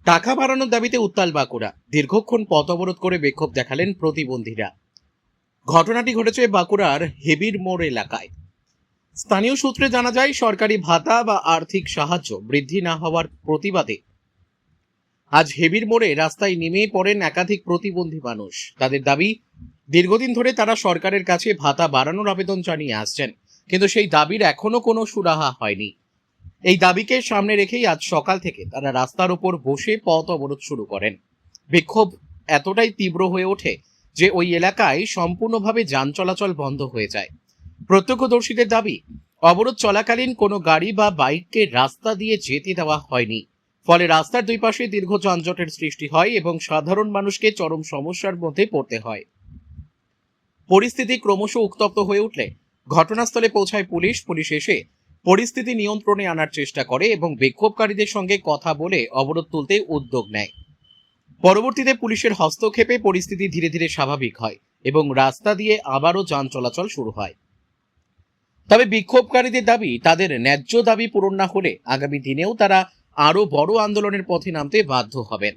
টাকা বাড়ানোর দাবিতে উত্তাল বাঁকুড়া। দীর্ঘক্ষণ পথ অবরোধ করে বিক্ষোভ দেখালেন প্রতিবন্ধীরা। ঘটনাটি ঘটেছে বাঁকুড়ার হেবির মোড় এলাকায়। স্থানীয় সূত্রে জানা যায়, সরকারি ভাতা বা আর্থিক সাহায্য বৃদ্ধি না হওয়ার প্রতিবাদে আজ হেবির মোড়ে রাস্তায় নেমে পড়েন একাধিক প্রতিবন্ধী মানুষ। তাদের দাবি, দীর্ঘদিন ধরে তারা সরকারের কাছে ভাতা বাড়ানোর আবেদন জানিয়ে আসছেন, কিন্তু সেই দাবির এখনো কোনো সুরাহা হয়নি। এই দাবিকে সামনে রেখেই আজ সকাল থেকে তারা রাস্তার উপর বসে পথ অবরোধ শুরু করেন। বিক্ষোভ এতটাই তীব্র হয়ে ওঠে যে ওই এলাকায় সম্পূর্ণভাবে যান চলাচল বন্ধ হয়ে যায়। প্রত্যক্ষদর্শীদের দাবি, অবরোধ চলাকালীন কোনো গাড়ি বা বাইককে রাস্তা দিয়ে যেতে দেওয়া হয়নি, ফলে রাস্তার দুই পাশে দীর্ঘ যানজটের সৃষ্টি হয় এবং সাধারণ মানুষকে চরম সমস্যার মধ্যে পড়তে হয়। পরিস্থিতি ক্রমশ উত্তপ্ত হয়ে উঠলে ঘটনাস্থলে পৌঁছায় পুলিশ। পুলিশ এসে পরিস্থিতি নিয়ন্ত্রণে আনার চেষ্টা করে এবং বিক্ষোভকারীদের সঙ্গে কথা বলে অবরোধ তুলতে উদ্যোগ নেয়। পরবর্তীতে পুলিশের হস্তক্ষেপে পরিস্থিতি ধীরে ধীরে স্বাভাবিক হয় এবং রাস্তা দিয়ে আবারও যান চলাচল শুরু হয়। তবে বিক্ষোভকারীদের দাবি, তাদের ন্যায্য দাবি পূরণ না হলে আগামী দিনেও তারা আরো বড় আন্দোলনের পথে নামতে বাধ্য হবেন।